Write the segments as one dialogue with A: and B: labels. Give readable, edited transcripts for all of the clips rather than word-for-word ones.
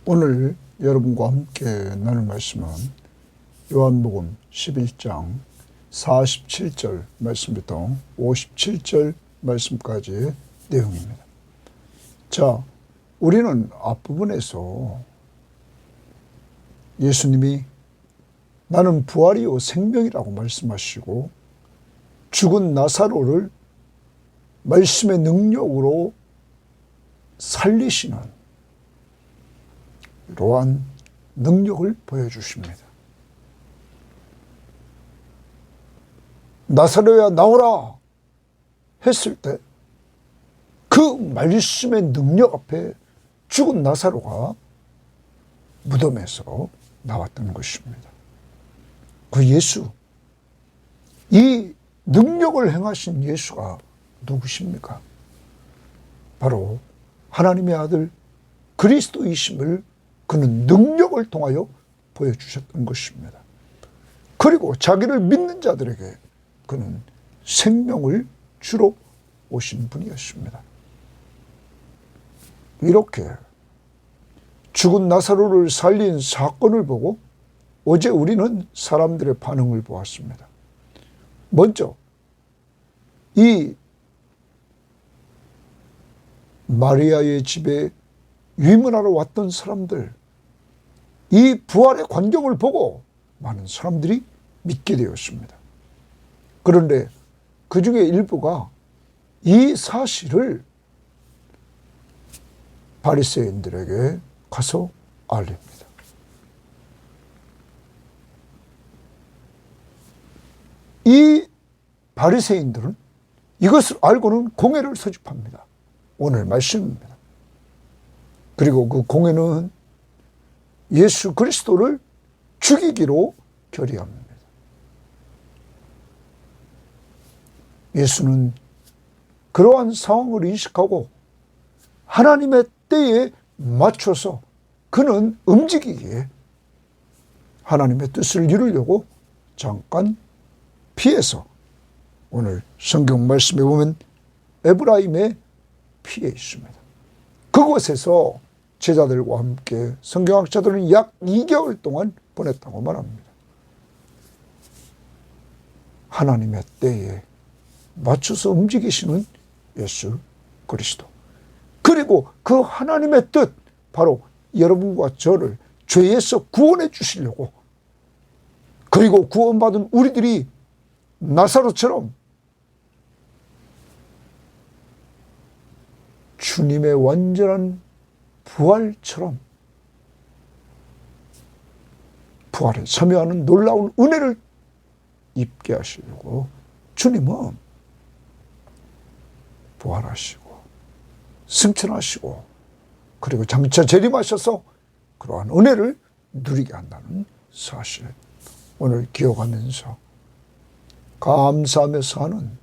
A: 오늘 여러분과 함께 나눌 말씀은 요한복음 11장 47절 말씀부터 57절 말씀까지의 내용입니다. 자, 우리는 앞부분에서 예수님이 나는 부활이요 생명이라고 말씀하시고 죽은 나사로를 말씀의 능력으로 살리시는 이러한 능력을 보여주십니다. 나사로야 나오라 했을 때 그 말씀의 능력 앞에 죽은 나사로가 무덤에서 나왔던 것입니다. 그 예수, 이 능력을 행하신 예수가 누구십니까? 바로 하나님의 아들 그리스도이심을 그는 능력을 통하여 보여주셨던 것입니다. 그리고 자기를 믿는 자들에게 그는 생명을 주러 오신 분이었습니다. 이렇게 죽은 나사로를 살린 사건을 보고 어제 우리는 사람들의 반응을 보았습니다. 먼저 이 마리아의 집에 위문하러 왔던 사람들, 이 부활의 광경을 보고 많은 사람들이 믿게 되었습니다. 그런데 그 중에 일부가 이 사실을 바리새인들에게 가서 알립니다. 이 바리새인들은 이것을 알고는 공회를 소집합니다. 오늘 말씀입니다. 그리고 그 공회는 예수 그리스도를 죽이기로 결의합니다. 예수는 그러한 상황을 인식하고 하나님의 때에 맞춰서 그는 움직이기에 하나님의 뜻을 이루려고 잠깐 피해서 오늘 성경 말씀에 보면 에브라임에 피해 있습니다. 그곳에서 제자들과 함께 성경학자들은 약 2개월 동안 보냈다고 말합니다. 하나님의 때에 맞춰서 움직이시는 예수 그리스도. 그리고 그 하나님의 뜻, 바로 여러분과 저를 죄에서 구원해 주시려고, 그리고 구원받은 우리들이 나사로처럼 주님의 완전한 부활처럼 부활에 참여하는 놀라운 은혜를 입게 하시려고 주님은 부활하시고 승천하시고 그리고 장차 재림하셔서 그러한 은혜를 누리게 한다는 사실, 오늘 기억하면서 감사하며 사는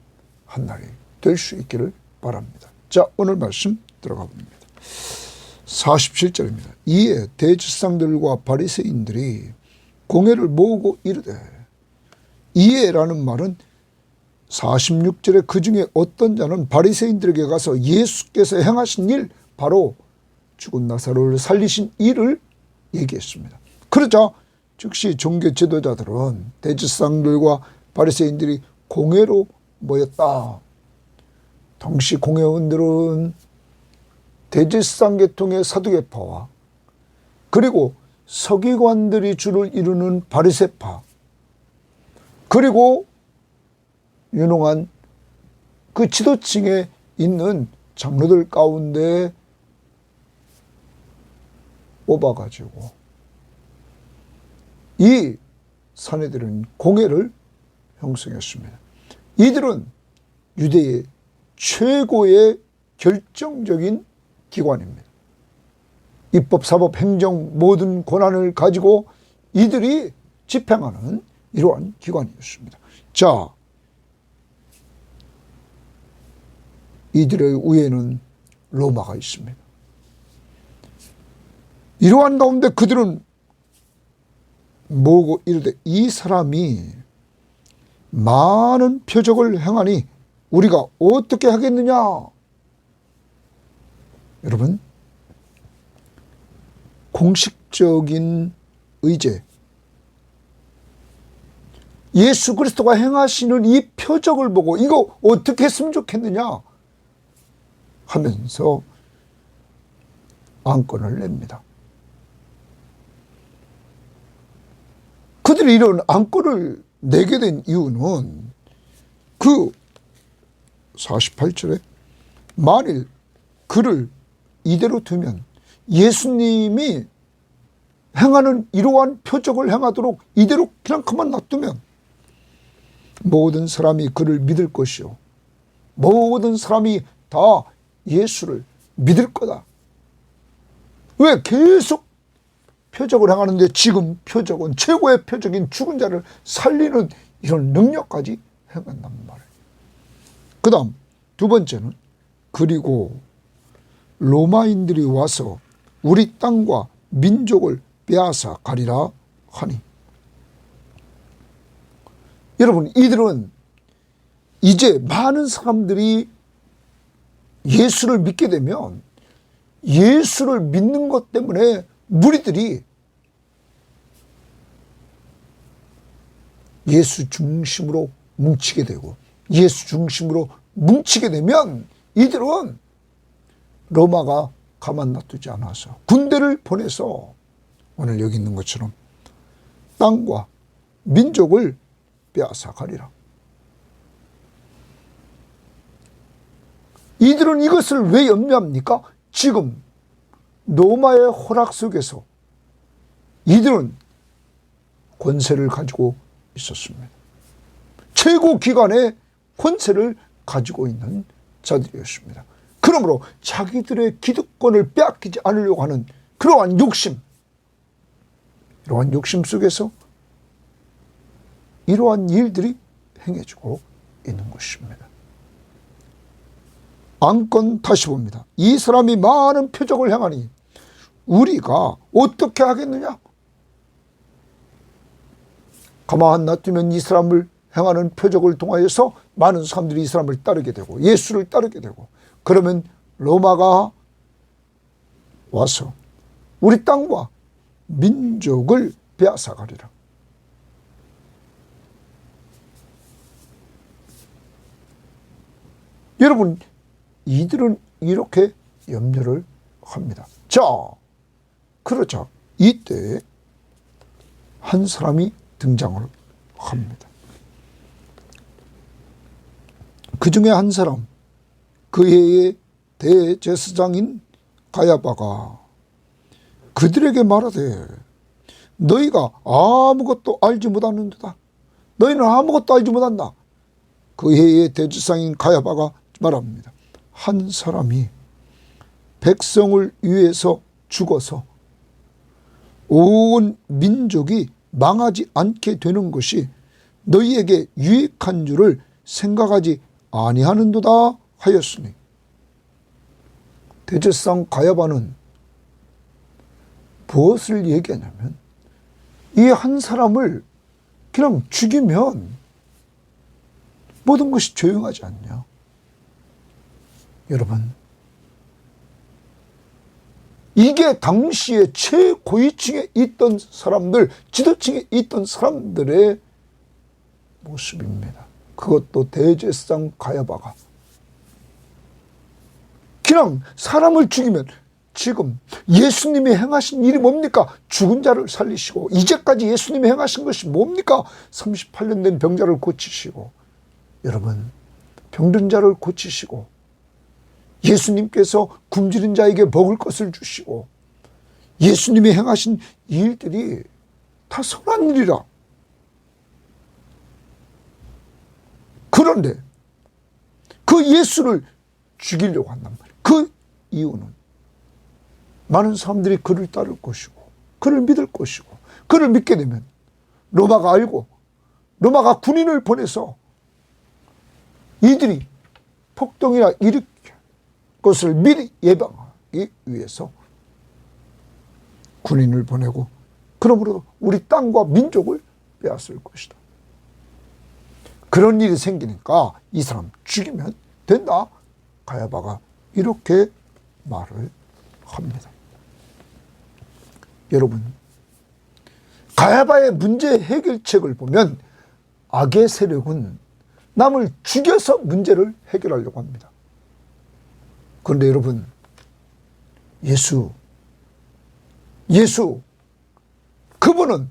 A: 한 날이 될 수 있기를 바랍니다. 자, 오늘 말씀 들어가 봅니다. 47절입니다. 이에 대제사장들과 바리새인들이 공회를 모으고 이르되, 이에라는 말은 46절에 그 중에 어떤 자는 바리새인들에게 가서 예수께서 행하신 일, 바로 죽은 나사로를 살리신 일을 얘기했습니다. 그러자 즉시 종교 지도자들은 대제사장들과 바리새인들이 공회로 모였다. 당시 공회원들은 대제사장 계통의 사두개파와 그리고 서기관들이 주를 이루는 바리새파, 그리고 유능한 그 지도층에 있는 장로들 가운데 뽑아가지고 이 사내들은 공회를 형성했습니다. 이들은 유대의 최고의 결정적인 기관입니다. 입법, 사법, 행정 모든 권한을 가지고 이들이 집행하는 이러한 기관이었습니다. 자, 이들의 위에는 로마가 있습니다. 이러한 가운데 그들은 모으고 이르되, 이 사람이 많은 표적을 행하니 우리가 어떻게 하겠느냐. 여러분, 공식적인 의제, 예수 그리스도가 행하시는 이 표적을 보고 이거 어떻게 했으면 좋겠느냐 하면서 안건을 냅니다. 그들이 이런 안건을 내게 된 이유는 그 48절에 만일 그를 이대로 두면 예수님이 행하는 이러한 표적을 행하도록 이대로 그냥 그만 놔두면 모든 사람이 그를 믿을 것이요 모든 사람이 다 예수를 믿을 거다. 왜 계속 표적을 행하는데 지금 표적은 최고의 표적인 죽은 자를 살리는 이런 능력까지 행한단 말이에요. 그 다음 두 번째는 그리고 로마인들이 와서 우리 땅과 민족을 빼앗아 가리라 하니. 여러분, 이들은 이제 많은 사람들이 예수를 믿게 되면 예수를 믿는 것 때문에 무리들이 예수 중심으로 뭉치게 되고 예수 중심으로 뭉치게 되면 이들은 로마가 가만 놔두지 않아서 군대를 보내서 오늘 여기 있는 것처럼 땅과 민족을 빼앗아 가리라. 이들은 이것을 왜 염려합니까? 지금 로마의 허락 속에서 이들은 권세를 가지고 있었습니다. 최고 기관의 권세를 가지고 있는 자들이었습니다. 그러므로 자기들의 기득권을 빼앗기지 않으려고 하는 그러한 욕심, 이러한 욕심 속에서 이러한 일들이 행해지고 있는 것입니다. 안건 다시 봅니다. 이 사람이 많은 표적을 행하니 우리가 어떻게 하겠느냐? 가만 놔두면 이 사람을 행하는 표적을 통하여서 많은 사람들이 이 사람을 따르게 되고 예수를 따르게 되고 그러면 로마가 와서 우리 땅과 민족을 빼앗아 가리라. 여러분, 이들은 이렇게 염려를 합니다. 자, 그러자 이때 한 사람이 등장을 합니다. 그 중에 한 사람, 그 해의 대제사장인 가야바가 그들에게 말하되 너희가 아무것도 알지 못하는도다. 너희는 아무것도 알지 못한다. 그 해의 대제사장인 가야바가 말합니다. 한 사람이 백성을 위해서 죽어서 온 민족이 망하지 않게 되는 것이 너희에게 유익한 줄을 생각하지 아니하는도다 하였으니. 대제사장 가야바는 무엇을 얘기하냐면 이 한 사람을 그냥 죽이면 모든 것이 조용하지 않냐. 여러분, 이게 당시에 최고위층에 있던 사람들, 지도층에 있던 사람들의 모습입니다. 그것도 대제사장 가야바가 그냥 사람을 죽이면, 지금 예수님이 행하신 일이 뭡니까? 죽은 자를 살리시고, 이제까지 예수님이 행하신 것이 뭡니까? 38년 된 병자를 고치시고, 여러분, 병든 자를 고치시고, 예수님께서 굶주린 자에게 먹을 것을 주시고, 예수님이 행하신 일들이 다 선한 일이라. 그런데 그 예수를 죽이려고 한단 말이에요. 그 이유는 많은 사람들이 그를 따를 것이고 그를 믿을 것이고, 그를 믿게 되면 로마가 알고 로마가 군인을 보내서 이들이 폭동이나 일으킬 것을 미리 예방하기 위해서 군인을 보내고, 그러므로 우리 땅과 민족을 빼앗을 것이다. 그런 일이 생기니까 이 사람 죽이면 된다. 가야바가 이렇게 말을 합니다. 여러분, 가야바의 문제 해결책을 보면 악의 세력은 남을 죽여서 문제를 해결하려고 합니다. 그런데 여러분, 예수, 그분은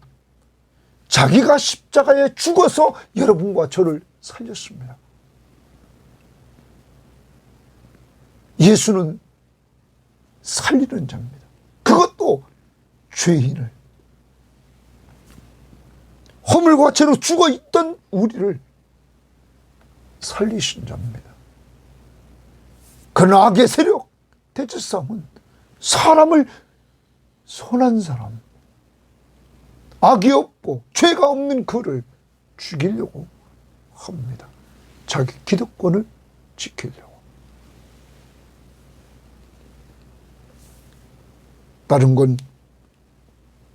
A: 자기가 십자가에 죽어서 여러분과 저를 살렸습니다. 예수는 살리는 자입니다. 그것도 죄인을, 허물과 죄로 죽어있던 우리를 살리신 자입니다. 그러나 악의 세력, 대제사장은 사람을, 선한 사람, 악이 없고 죄가 없는 그를 죽이려고 합니다. 자기 기득권을 지키려고. 다른 건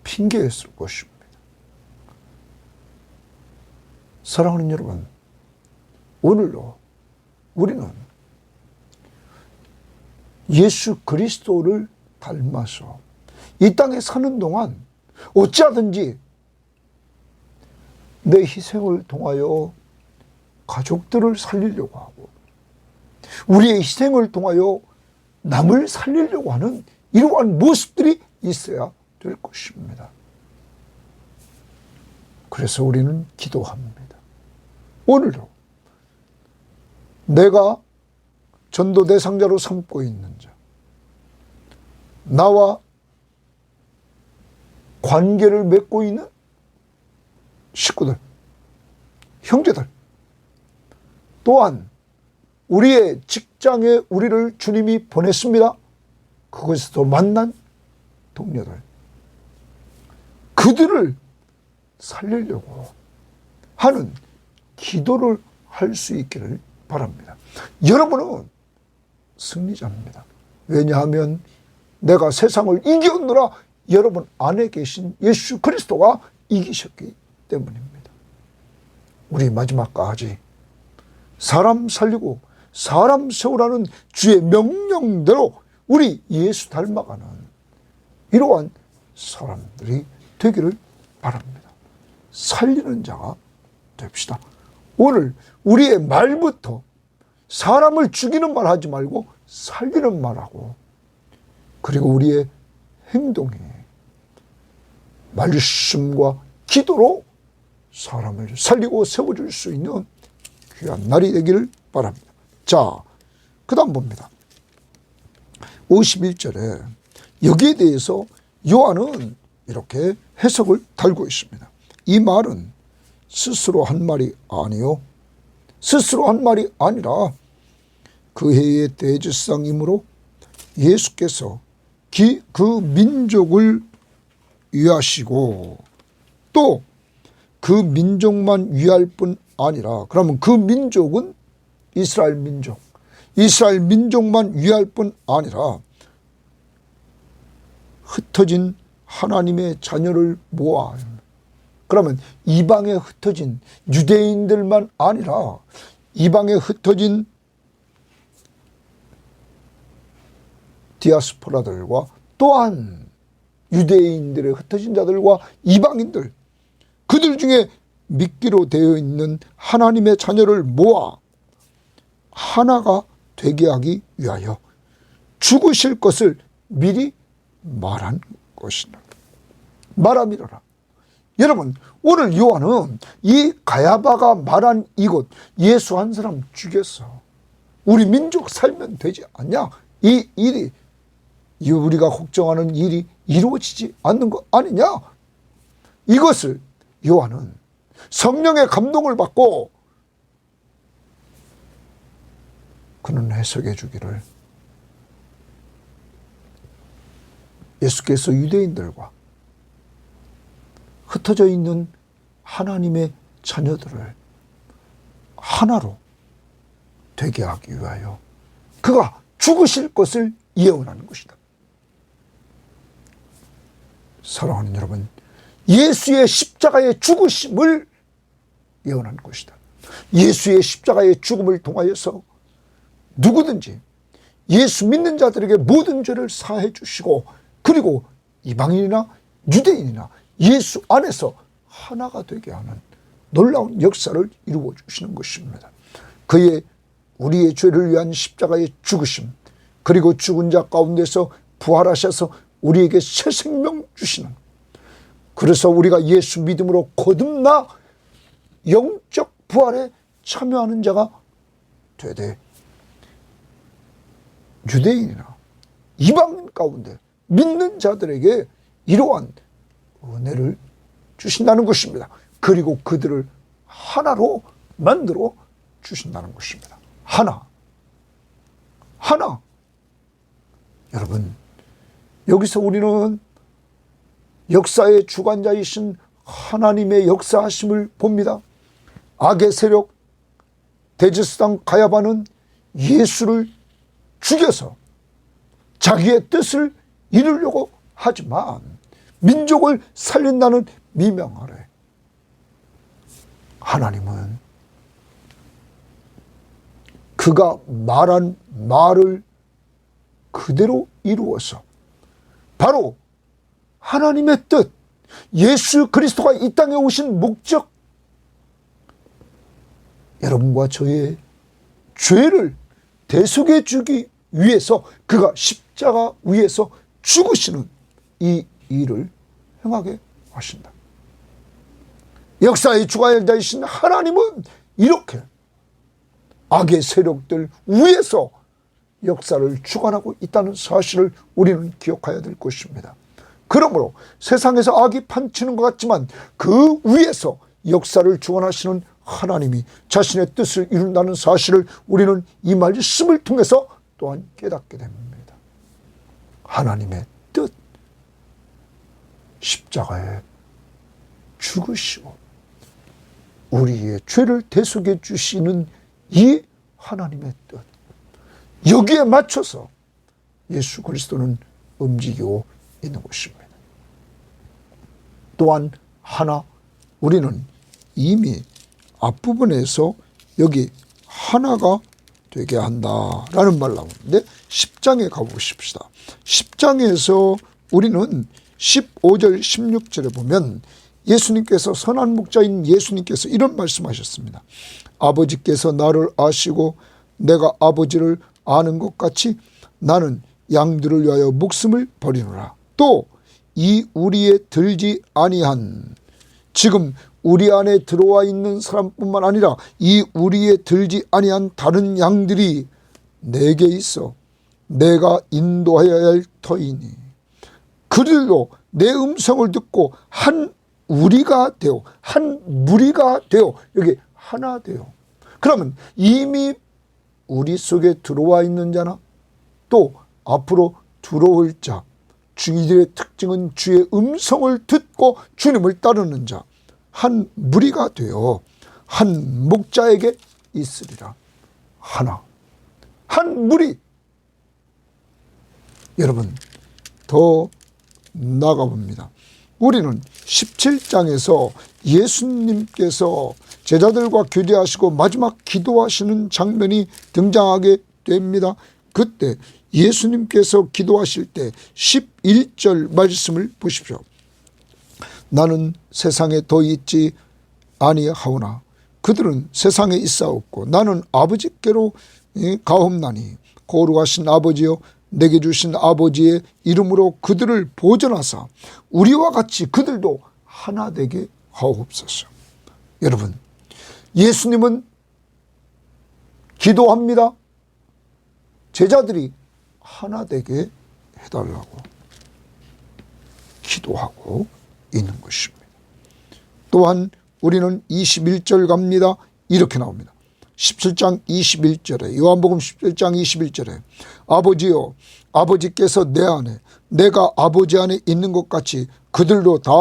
A: 핑계였을 것입니다. 사랑하는 여러분, 오늘로 우리는 예수 그리스도를 닮아서 이 땅에 사는 동안 어찌하든지 내 희생을 통하여 가족들을 살리려고 하고 우리의 희생을 통하여 남을 살리려고 하는 이러한 모습들이 있어야 될 것입니다. 그래서 우리는 기도합니다. 오늘도 내가 전도 대상자로 삼고 있는 자, 나와 관계를 맺고 있는 식구들, 형제들, 또한 우리의 직장에 우리를 주님이 보냈습니다. 그곳에서 만난 동료들, 그들을 살리려고 하는 기도를 할 수 있기를 바랍니다. 여러분은 승리자입니다. 왜냐하면 내가 세상을 이겼노라 여러분 안에 계신 예수 그리스도가 이기셨기 때문입니다. 우리 마지막까지 사람 살리고 사람 세우라는 주의 명령대로 우리 예수 닮아가는 이러한 사람들이 되기를 바랍니다. 살리는 자가 됩시다. 오늘 우리의 말부터 사람을 죽이는 말 하지 말고 살리는 말하고, 그리고 우리의 행동이 말씀과 기도로 사람을 살리고 세워줄 수 있는 귀한 날이 되기를 바랍니다. 자, 그 다음 봅니다. 51절에 여기에 대해서 요한은 이렇게 해석을 달고 있습니다. 이 말은 스스로 한 말이 아니요, 스스로 한 말이 아니라 그 해의 대제사장이므로 예수께서 그 민족을 위하시고 또 그 민족만 위할 뿐 아니라, 그러면 그 민족은 이스라엘 민족만 위할 뿐 아니라 흩어진 하나님의 자녀를 모아, 그러면 이방에 흩어진 유대인들만 아니라 이방에 흩어진 디아스포라들과 또한 유대인들의 흩어진 자들과 이방인들, 그들 중에 믿기로 되어 있는 하나님의 자녀를 모아 하나가 되게 하기 위하여 죽으실 것을 미리 말한 것이라. 말함이라. 여러분, 오늘 요한은 이 가야바가 말한 이곳, 예수 한 사람 죽였어, 우리 민족 살면 되지 않냐, 이 일이, 우리가 걱정하는 일이 이루어지지 않는 것 아니냐, 이것을 요한은 성령의 감동을 받고 그는 해석해 주기를, 예수께서 유대인들과 흩어져 있는 하나님의 자녀들을 하나로 되게 하기 위하여 그가 죽으실 것을 예언하는 것이다. 사랑하는 여러분, 예수의 십자가의 죽으심을 예언한 것이다. 예수의 십자가의 죽음을 통하여서 누구든지 예수 믿는 자들에게 모든 죄를 사해 주시고, 그리고 이방인이나 유대인이나 예수 안에서 하나가 되게 하는 놀라운 역사를 이루어 주시는 것입니다. 그의 우리의 죄를 위한 십자가의 죽으심, 그리고 죽은 자 가운데서 부활하셔서 우리에게 새 생명 주시는, 그래서 우리가 예수 믿음으로 거듭나 영적 부활에 참여하는 자가 되되, 유대인이나 이방인 가운데 믿는 자들에게 이러한 은혜를 주신다는 것입니다. 그리고 그들을 하나로 만들어 주신다는 것입니다. 하나. 여러분, 여기서 우리는 역사의 주관자이신 하나님의 역사하심을 봅니다. 악의 세력 대제사장 가야바는 예수를 죽여서 자기의 뜻을 이루려고 하지만 민족을 살린다는 미명 아래 하나님은 그가 말한 말을 그대로 이루어서 바로 하나님의 뜻, 예수 그리스도가 이 땅에 오신 목적, 여러분과 저의 죄를 대속해 주기 위해서 그가 십자가 위에서 죽으시는 이 일을 행하게 하신다. 역사의 주관자이신 하나님은 이렇게 악의 세력들 위에서 역사를 주관하고 있다는 사실을 우리는 기억해야 될 것입니다. 그러므로 세상에서 악이 판치는 것 같지만 그 위에서 역사를 주관하시는 하나님이 자신의 뜻을 이룬다는 사실을 우리는 이 말씀을 통해서 또한 깨닫게 됩니다. 하나님의 뜻, 십자가에 죽으시고 우리의 죄를 대속해 주시는 이 하나님의 뜻, 여기에 맞춰서 예수 그리스도는 움직이고 있는 것입니다. 또한 하나, 우리는 이미 앞부분에서 여기 하나가 되게 한다라는 말 나오는데 10장에 가보십시다. 10장에서 우리는 15절 16절에 보면 예수님께서, 선한 목자인 예수님께서 이런 말씀하셨습니다. 아버지께서 나를 아시고 내가 아버지를 아는 것 같이 나는 양들을 위하여 목숨을 버리노라. 또 이 우리에 들지 아니한, 지금 우리 안에 들어와 있는 사람뿐만 아니라 이 우리에 들지 아니한 다른 양들이 내게 있어 내가 인도하여야 할 터이니 그들도 내 음성을 듣고 한 우리가 되어, 한 무리가 되어, 여기 하나 되어. 그러면 이미 우리 속에 들어와 있는 자나 또 앞으로 들어올 자, 이들의 특징은 주의 음성을 듣고 주님을 따르는 자, 한 무리가 되어 한 목자에게 있으리라. 하나, 한 무리. 여러분, 더 나가봅니다. 우리는 17장에서 예수님께서 제자들과 교제하시고 마지막 기도하시는 장면이 등장하게 됩니다. 그때 예수님께서 기도하실 때 11절 말씀을 보십시오. 나는 세상에 더 있지 아니하오나 그들은 세상에 있사옵고 나는 아버지께로 가옵나니 거룩하신 아버지여 내게 주신 아버지의 이름으로 그들을 보존하사 우리와 같이 그들도 하나 되게 하옵소서. 여러분, 예수님은 기도합니다. 제자들이 하나 되게 해달라고 기도하고 있는 것입니다. 또한 우리는 21절 갑니다. 이렇게 나옵니다. 17장 21절에, 요한복음 17장 21절에 아버지여 아버지께서 내 안에 내가 아버지 안에 있는 것 같이 그들도 다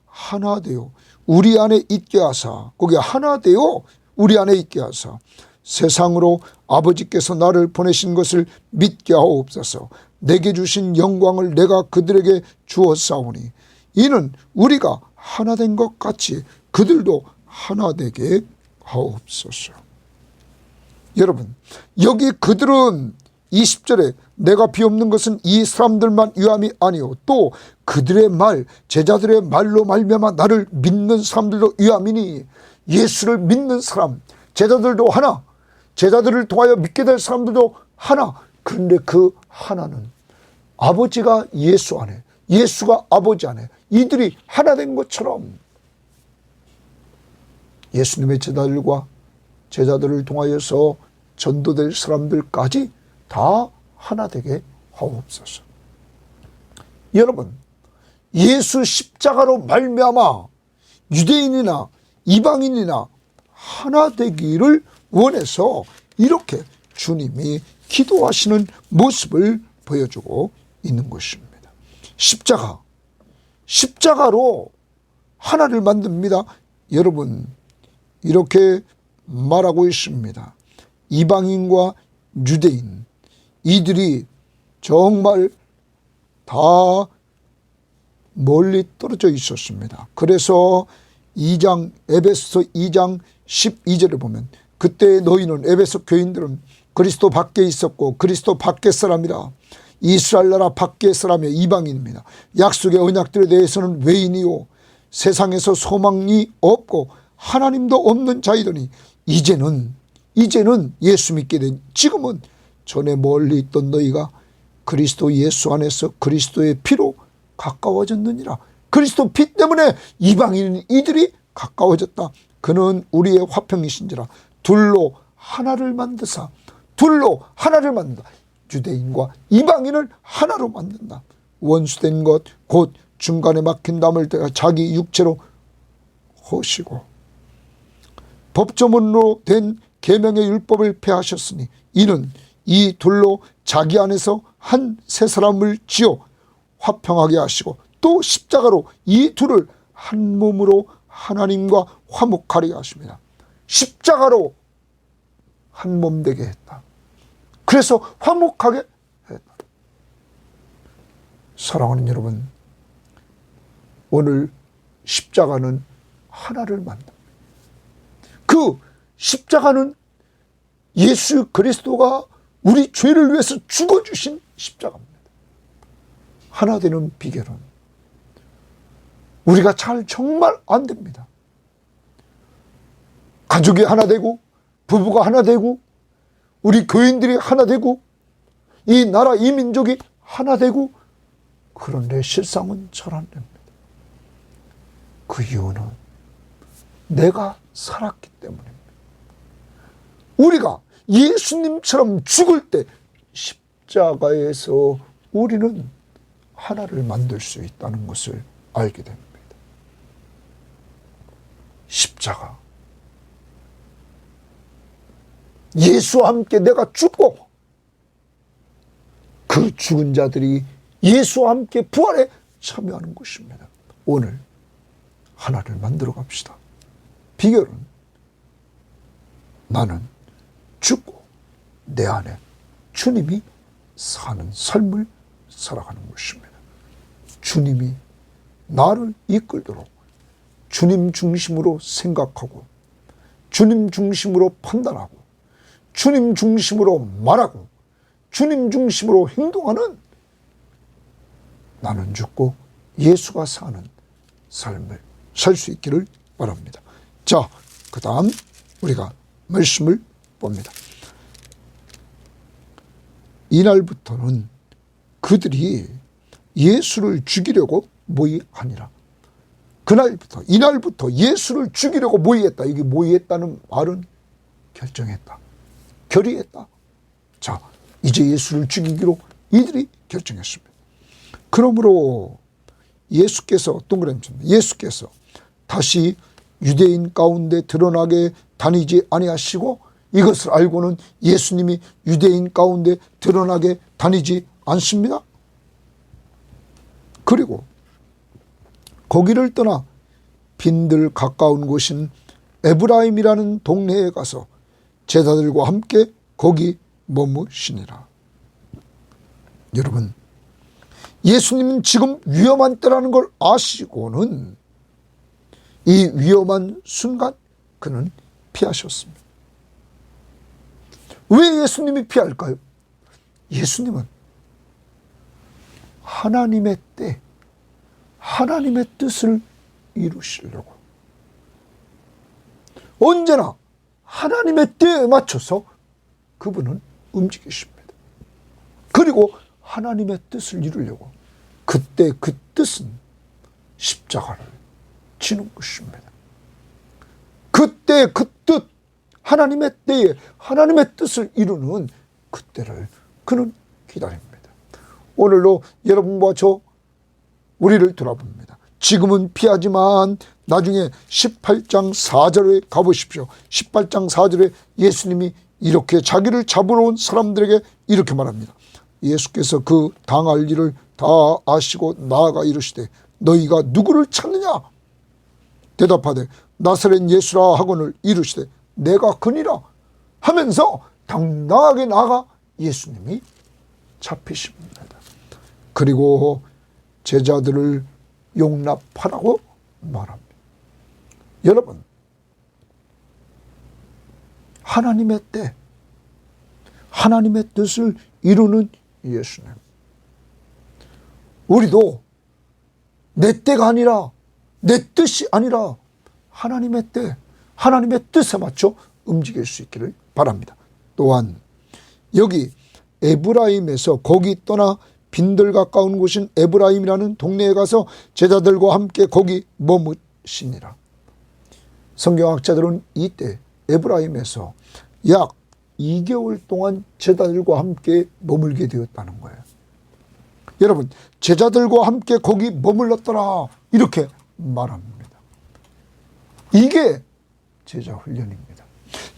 A: 하나 되어 우리 안에 있게 하사, 거기 하나 되어 우리 안에 있게 하사 세상으로 아버지께서 나를 보내신 것을 믿게 하옵소서. 내게 주신 영광을 내가 그들에게 주었사오니 이는 우리가 하나 된 것 같이 그들도 하나 되게 하옵소서. 여러분, 여기 그들은 20절에 내가 비옵는 것은 이 사람들만 위함이 아니요 또 그들의 말 제자들의 말로 말미암아 나를 믿는 사람들도 위함이니 예수를 믿는 사람 제자들도 하나 제자들을 통하여 믿게 될 사람들도 하나. 그런데 그 하나는 아버지가 예수 안에 예수가 아버지 안에 이들이 하나 된 것처럼 예수님의 제자들을 통하여서 전도될 사람들까지 다 하나 되게 하옵소서. 여러분 예수 십자가로 말미암아 유대인이나 이방인이나 하나 되기를 원해서 이렇게 주님이 기도하시는 모습을 보여주고 있는 것입니다. 십자가로 하나를 만듭니다. 여러분 이렇게 말하고 있습니다. 이방인과 유대인 이들이 정말 다 멀리 떨어져 있었습니다. 그래서 에베소 2장 12절에 보면 그때 너희는 에베소 교인들은 그리스도 밖에 있었고 그리스도 밖의 사람이라 이스라엘 나라 밖의 사람이 이방인입니다. 약속의 언약들에 대해서는 외인이요 세상에서 소망이 없고 하나님도 없는 자이더니 이제는 예수 믿게 된 지금은 전에 멀리 있던 너희가 그리스도 예수 안에서 그리스도의 피로 가까워졌느니라. 그리스도 피 때문에 이방인 이들이 가까워졌다. 그는 우리의 화평이신지라 둘로 하나를 만든다. 유대인과 이방인을 하나로 만든다. 원수된 것 곧 중간에 막힌 담을 자기 육체로 허시고 법조문으로 된 계명의 율법을 폐하셨으니 이는 이 둘로 자기 안에서 한 새 사람을 지어 화평하게 하시고 또 십자가로 이 둘을 한 몸으로 하나님과 화목하게 하십니다. 십자가로 한 몸 되게 했다. 그래서 화목하게 했다. 사랑하는 여러분, 오늘 십자가는 하나를 만듭니다. 그 십자가는 예수 그리스도가 우리 죄를 위해서 죽어주신 십자가입니다. 하나 되는 비결은 우리가 잘 정말 안 됩니다. 가족이 하나 되고 부부가 하나 되고 우리 교인들이 하나 되고 이 나라 이 민족이 하나 되고 그런데 실상은 잘 안 됩니다. 그 이유는 내가 살았기 때문입니다. 우리가 예수님처럼 죽을 때 십자가에서 우리는 하나를 만들 수 있다는 것을 알게 됩니다. 십자가. 예수와 함께 내가 죽고 그 죽은 자들이 예수와 함께 부활에 참여하는 것입니다. 오늘 하나를 만들어 갑시다. 비결은 나는 죽고 내 안에 주님이 사는 삶을 살아가는 것입니다. 주님이 나를 이끌도록 주님 중심으로 생각하고 주님 중심으로 판단하고 주님 중심으로 말하고 주님 중심으로 행동하는 나는 죽고 예수가 사는 삶을 살 수 있기를 바랍니다. 자, 그 다음 우리가 말씀을 봅니다. 이날부터는 그들이 예수를 죽이려고 모의하니라. 이날부터 예수를 죽이려고 모의했다. 이게 모의했다는 말은 결정했다. 결의했다. 자, 이제 예수를 죽이기로 이들이 결정했습니다. 그러므로 예수께서 다시 유대인 가운데 드러나게 다니지 아니하시고 이것을 알고는 예수님이 유대인 가운데 드러나게 다니지 않습니다. 그리고 거기를 떠나 빈들 가까운 곳인 에브라임이라는 동네에 가서 제자들과 함께 거기 머무시니라. 여러분, 예수님은 지금 위험한 때라는 걸 아시고는 이 위험한 순간 그는 피하셨습니다. 왜 예수님이 피할까요? 예수님은 하나님의 때, 하나님의 뜻을 이루시려고 언제나 하나님의 때에 맞춰서 그분은 움직이십니다. 그리고 하나님의 뜻을 이루려고 그때 그 뜻은 십자가를 지는 것입니다. 그때 그 뜻, 하나님의 때에 하나님의 뜻을 이루는 그때를 그는 기다립니다. 오늘도 여러분과 저 우리를 돌아봅니다. 지금은 피하지만 나중에 18장 4절에 가보십시오. 18장 4절에 예수님이 이렇게 자기를 잡으러 온 사람들에게 이렇게 말합니다. 예수께서 그 당할 일을 다 아시고 나아가 이르시되 너희가 누구를 찾느냐? 대답하되 나사렛 예수라 하거늘 이르시되 내가 그니라 하면서 당당하게 나아가 예수님이 잡히십니다. 그리고 제자들을 용납하라고 말합니다. 여러분, 하나님의 때, 하나님의 뜻을 이루는 예수님. 우리도 내 때가 아니라, 내 뜻이 아니라 하나님의 때, 하나님의 뜻에 맞춰 움직일 수 있기를 바랍니다. 또한 여기 에브라임에서 거기 떠나 빈들 가까운 곳인 에브라임이라는 동네에 가서 제자들과 함께 거기 머무시니라. 성경학자들은 이때 에브라임에서 약 2개월 동안 제자들과 함께 머물게 되었다는 거예요. 여러분, 제자들과 함께 거기 머물렀더라 이렇게 말합니다. 이게 제자 훈련입니다.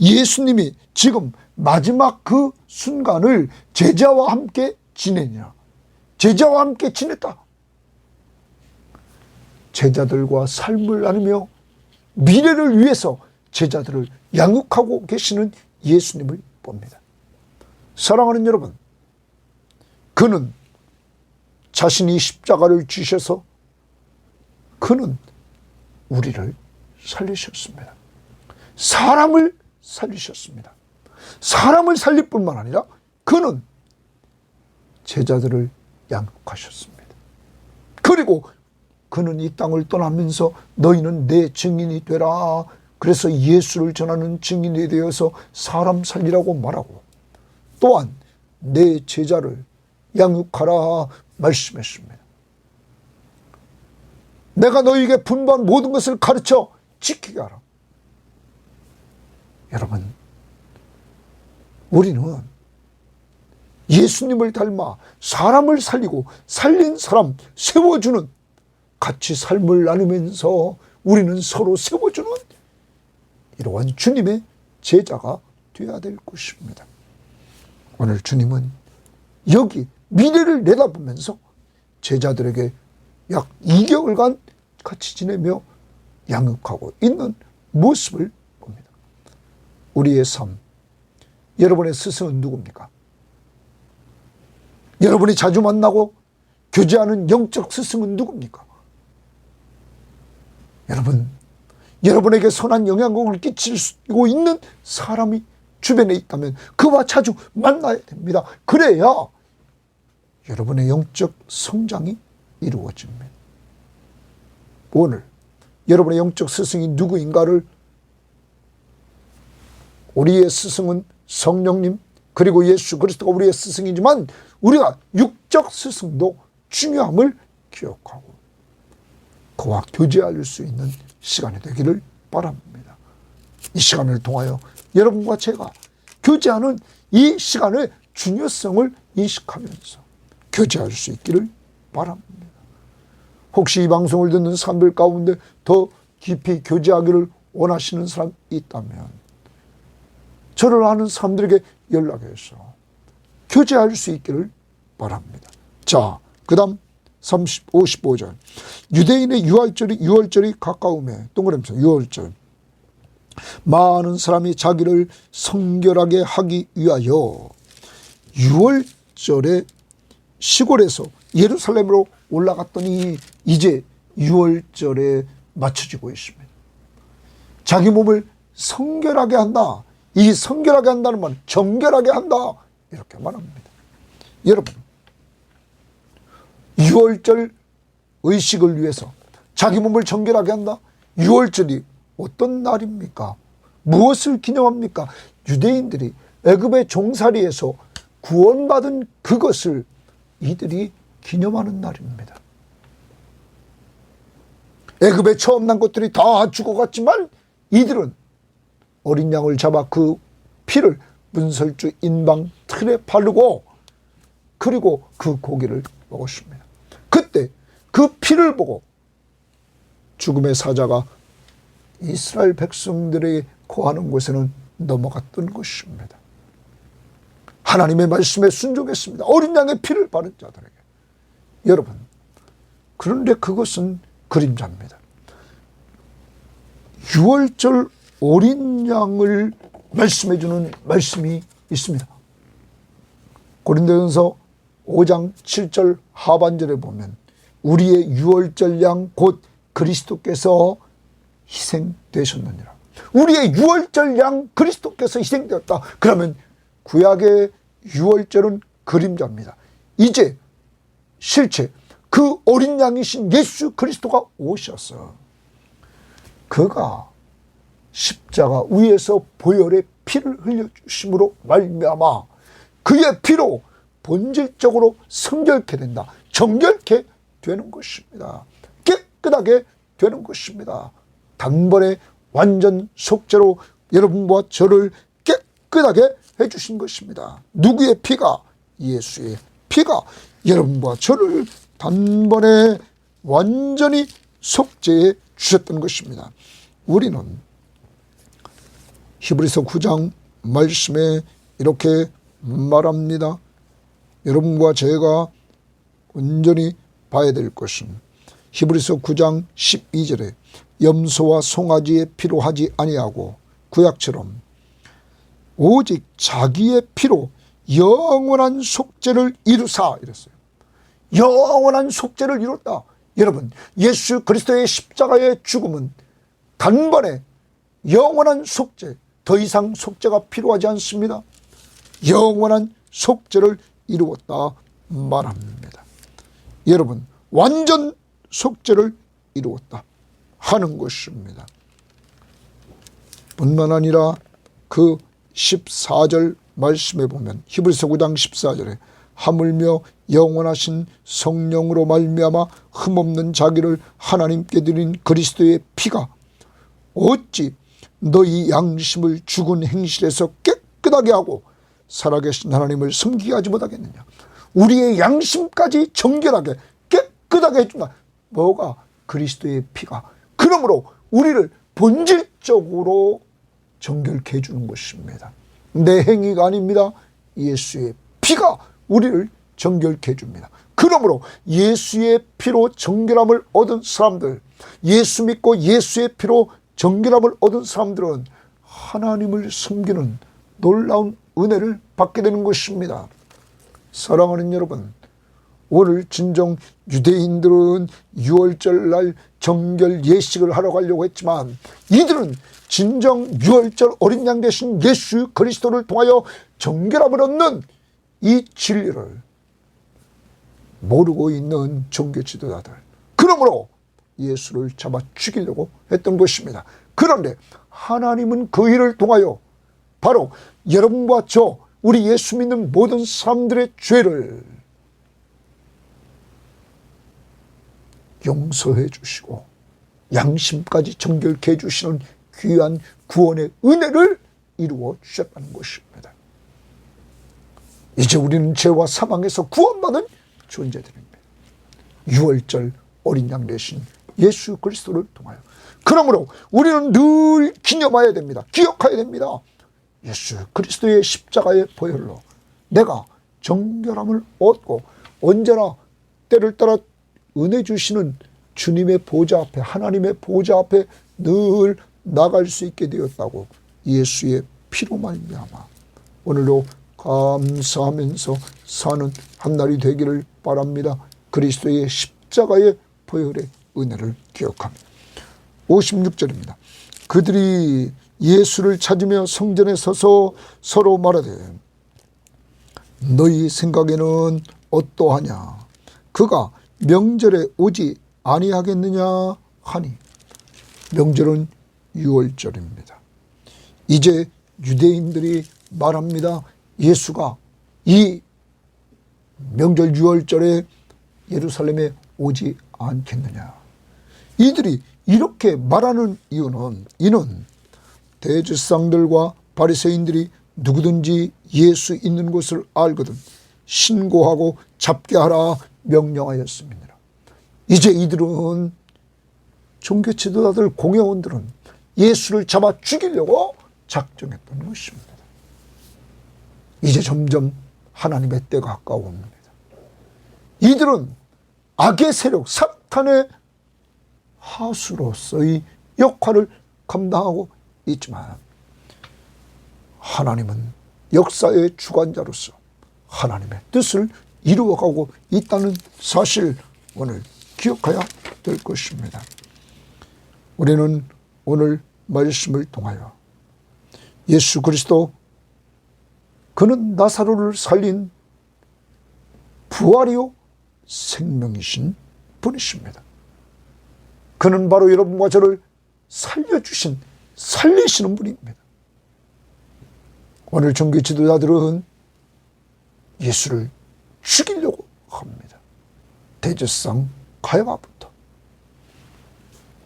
A: 예수님이 지금 마지막 그 순간을 제자와 함께 지내냐, 제자와 함께 지냈다. 제자들과 삶을 나누며 미래를 위해서 제자들을 양육하고 계시는 예수님을 봅니다. 사랑하는 여러분, 그는 자신이 십자가를 지셔서 그는 우리를 살리셨습니다. 사람을 살리셨습니다. 사람을 살릴 뿐만 아니라 그는 제자들을 양육하셨습니다. 그리고 그는 이 땅을 떠나면서 너희는 내 증인이 되라. 그래서 예수를 전하는 증인이 되어서 사람 살리라고 말하고 또한 내 제자를 양육하라 말씀했습니다. 내가 너희에게 분부한 모든 것을 가르쳐 지키게 하라. 여러분, 우리는 예수님을 닮아 사람을 살리고 살린 사람 세워주는, 같이 삶을 나누면서 우리는 서로 세워주는 이러한 주님의 제자가 되어야 될 것입니다. 오늘 주님은 여기 미래를 내다보면서 제자들에게 약 2개월간 같이 지내며 양육하고 있는 모습을 봅니다. 우리의 삶, 여러분의 스승은 누굽니까? 여러분이 자주 만나고 교제하는 영적 스승은 누굽니까? 여러분, 여러분에게 선한 영향력을 끼치고 있는 사람이 주변에 있다면 그와 자주 만나야 됩니다. 그래야 여러분의 영적 성장이 이루어집니다. 오늘 여러분의 영적 스승이 누구인가를, 우리의 스승은 성령님 그리고 예수 그리스도가 우리의 스승이지만 우리가 육적 스승도 중요함을 기억하고 그와 교제할 수 있는 시간이 되기를 바랍니다. 이 시간을 통하여 여러분과 제가 교제하는 이 시간의 중요성을 인식하면서 교제할 수 있기를 바랍니다. 혹시 이 방송을 듣는 사람들 가운데 더 깊이 교제하기를 원하시는 사람이 있다면 저를 아는 사람들에게 연락해서 교제할 수 있기를 바랍니다. 자, 그 다음 55절. 유대인의 유월절이 가까우며, 동그라미에서 유월절. 많은 사람이 자기를 성결하게 하기 위하여 유월절에 시골에서 예루살렘으로 올라갔더니 이제 유월절에 맞춰지고 있습니다. 자기 몸을 성결하게 한다. 이 성결하게 한다는 말은 정결하게 한다. 이렇게 말합니다. 여러분, 유월절 의식을 위해서 자기 몸을 정결하게 한다. 유월절이 어떤 날입니까? 무엇을 기념합니까? 유대인들이 애굽의 종살이에서 구원받은 그것을 이들이 기념하는 날입니다. 애굽에 처음 난 것들이 다 죽어갔지만 이들은 어린 양을 잡아 그 피를 문설주 인방 틀에 바르고 그리고 그 고기를 먹었습니다. 그때 그 피를 보고 죽음의 사자가 이스라엘 백성들에게 거하는 곳에는 넘어갔던 것입니다. 하나님의 말씀에 순종했습니다. 어린 양의 피를 바른 자들에게. 여러분, 그런데 그것은 그림자입니다. 유월절 어린 양을 말씀해 주는 말씀이 있습니다. 고린도전서 5장 7절 하반절에 보면 우리의 유월절 양 곧 그리스도께서 희생되셨느니라. 우리의 유월절 양 그리스도께서 희생되었다. 그러면 구약의 유월절은 그림자입니다. 이제 실체 그 어린 양이신 예수 그리스도가 오셔서 그가 십자가 위에서 보혈의 피를 흘려주심으로 말미암아 그의 피로 본질적으로 성결케 된다. 정결케 되는 것입니다. 깨끗하게 되는 것입니다. 단번에 완전 속죄로 여러분과 저를 깨끗하게 해주신 것입니다. 누구의 피가? 예수의 피가 여러분과 저를 단번에 완전히 속죄해 주셨던 것입니다. 우리는 히브리서 9장 말씀에 이렇게 말합니다. 여러분과 제가 온전히 봐야 될 것은 히브리서 9장 12절에 염소와 송아지의 피로 하지 아니하고 구약처럼 오직 자기의 피로 영원한 속죄를 이루사 이랬어요. 영원한 속죄를 이뤘다. 여러분, 예수 그리스도의 십자가의 죽음은 단번에 영원한 속죄, 더 이상 속죄가 필요하지 않습니다. 영원한 속죄를 이루었다 말합니다. 여러분, 완전 속죄를 이루었다 하는 것입니다. 뿐만 아니라 그 14절 말씀에 보면 히브리서 9장 14절에 하물며 영원하신 성령으로 말미암아 흠없는 자기를 하나님께 드린 그리스도의 피가 어찌 너희 양심을 죽은 행실에서 깨끗하게 하고 살아계신 하나님을 섬기게 하지 못하겠느냐. 우리의 양심까지 정결하게 깨끗하게 해준다. 뭐가? 그리스도의 피가. 그러므로 우리를 본질적으로 정결케 해주는 것입니다. 내 행위가 아닙니다. 예수의 피가 우리를 정결케 해줍니다. 그러므로 예수의 피로 정결함을 얻은 사람들, 예수 믿고 예수의 피로 정결함을 얻은 사람들은 하나님을 섬기는 놀라운 은혜를 받게 되는 것입니다. 사랑하는 여러분, 오늘 진정 유대인들은 유월절 날 정결 예식을 하러 가려고 했지만 이들은 진정 유월절 어린 양 되신 예수 그리스도를 통하여 정결함을 얻는 이 진리를 모르고 있는 종교 지도자들, 그러므로 예수를 잡아 죽이려고 했던 것입니다. 그런데 하나님은 그 일을 통하여 바로 여러분과 저 우리 예수 믿는 모든 사람들의 죄를 용서해 주시고 양심까지 정결케 해주시는 귀한 구원의 은혜를 이루어 주셨다는 것입니다. 이제 우리는 죄와 사망에서 구원받은 존재들입니다. 유월절 어린 양 되신 예수 그리스도를 통하여. 그러므로 우리는 늘 기념해야 됩니다. 기억해야 됩니다. 예수 그리스도의 십자가의 보혈로 내가 정결함을 얻고 언제나 때를 따라 은혜 주시는 주님의 보좌 앞에, 하나님의 보좌 앞에 늘 나갈 수 있게 되었다고 예수의 피로 말미암아 오늘도 감사하면서 사는 한날이 되기를 바랍니다. 그리스도의 십자가의 보혈의 은혜를 기억합니다. 56절입니다. 그들이 예수를 찾으며 성전에 서서 서로 말하되 너희 생각에는 어떠하냐? 그가 명절에 오지 아니하겠느냐 하니. 명절은 유월절입니다. 이제 유대인들이 말합니다. 예수가 이 명절 유월절에 예루살렘에 오지 않겠느냐. 이들이 이렇게 말하는 이유는 이는 대제사장들과 바리새인들이 누구든지 예수 있는 곳을 알거든 신고하고 잡게 하라 명령하였습니다. 이제 이들은 종교 지도자들 공회원들은 예수를 잡아 죽이려고 작정했던 것입니다. 이제 점점 하나님의 때가 가까워옵니다. 이들은 악의 세력 사탄의 하수로서의 역할을 감당하고 있지만 하나님은 역사의 주관자로서 하나님의 뜻을 이루어가고 있다는 사실 오늘 기억해야 될 것입니다. 우리는 오늘 말씀을 통하여 예수 그리스도 그는 나사로를 살린 부활이요 생명이신 분이십니다. 그는 바로 여러분과 저를 살리시는 분입니다. 오늘 종교 지도자들은 예수를 죽이려고 합니다. 대제사장 가야바부터.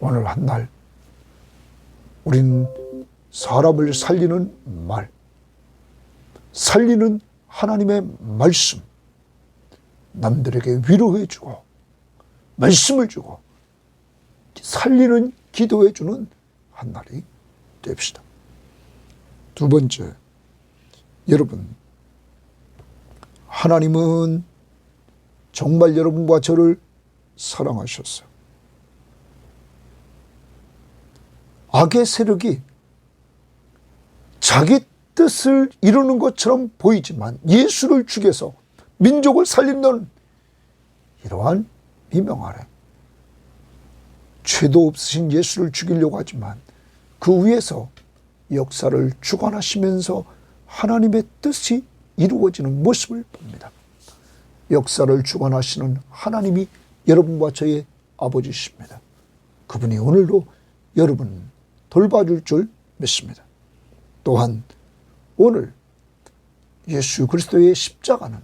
A: 오늘 한 날 우리는 사람을 살리는 말, 살리는 하나님의 말씀, 남들에게 위로해주고 말씀을 주고 살리는 기도해주는 한 날이 됩시다. 두 번째, 여러분, 하나님은 정말 여러분과 저를 사랑하셨어요. 악의 세력이 자기 뜻을 이루는 것처럼 보이지만 예수를 죽여서 민족을 살린다는 이러한 미명 아래 죄도 없으신 예수를 죽이려고 하지만 그 위에서 역사를 주관하시면서 하나님의 뜻이 이루어지는 모습을 봅니다. 역사를 주관하시는 하나님이 여러분과 저의 아버지십니다. 그분이 오늘도 여러분 돌봐줄 줄 믿습니다. 또한 오늘 예수 그리스도의 십자가는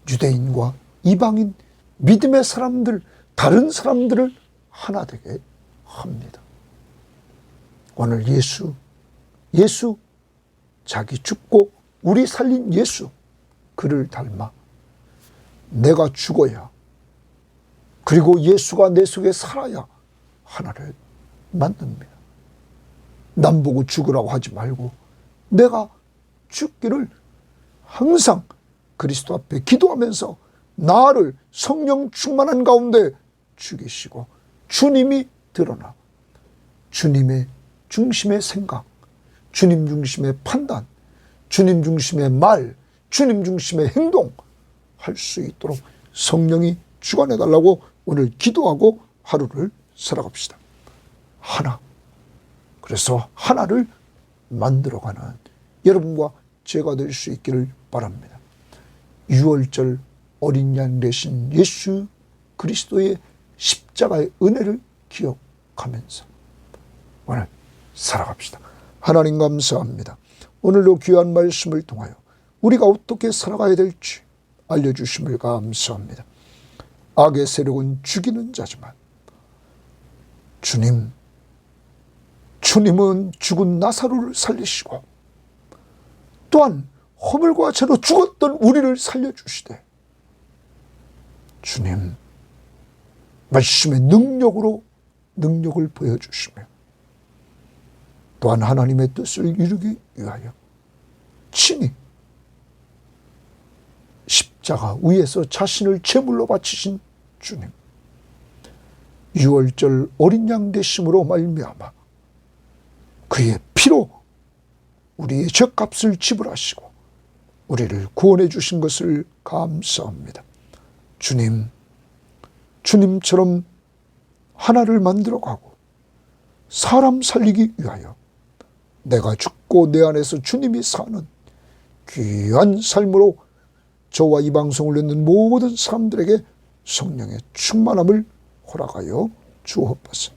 A: 유대인과 이방인, 믿음의 사람들, 다른 사람들을 하나 되게 합니다. 오늘 예수 자기 죽고 우리 살린 예수, 그를 닮아 내가 죽어야, 그리고 예수가 내 속에 살아야 하나를 만듭니다. 남 보고 죽으라고 하지 말고 내가 죽기를 항상 그리스도 앞에 기도하면서 나를 성령 충만한 가운데 죽이시고 주님이 드러나 주님의 중심의 생각, 주님 중심의 판단, 주님 중심의 말, 주님 중심의 행동 할 수 있도록 성령이 주관해달라고 오늘 기도하고 하루를 살아갑시다. 하나. 그래서 하나를 만들어가는 여러분과 제가 될 수 있기를 바랍니다. 6월절 어린 양 되신 예수 그리스도의 십자가의 은혜를 기억하면서 오늘 살아갑시다. 하나님 감사합니다. 오늘도 귀한 말씀을 통하여 우리가 어떻게 살아가야 될지 알려주심을 감사합니다. 악의 세력은 죽이는 자지만 주님은 죽은 나사로를 살리시고 또한 허물과 죄로 죽었던 우리를 살려주시되 주님 말씀의 능력을 보여주시며 또한 하나님의 뜻을 이루기 위하여 친히 십자가 위에서 자신을 제물로 바치신 주님, 6월절 어린 양 되심으로 말미암아 그의 피로 우리의 죄값을 지불하시고 우리를 구원해 주신 것을 감사합니다. 주님처럼 하나를 만들어가고 사람 살리기 위하여 내가 죽고 내 안에서 주님이 사는 귀한 삶으로 저와 이 방송을 듣는 모든 사람들에게 성령의 충만함을 허락하여 주옵소서.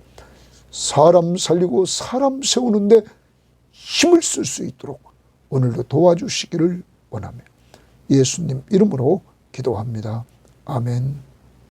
A: 사람 살리고 사람 세우는데 힘을 쓸 수 있도록 오늘도 도와주시기를 원하며 예수님 이름으로 기도합니다. 아멘.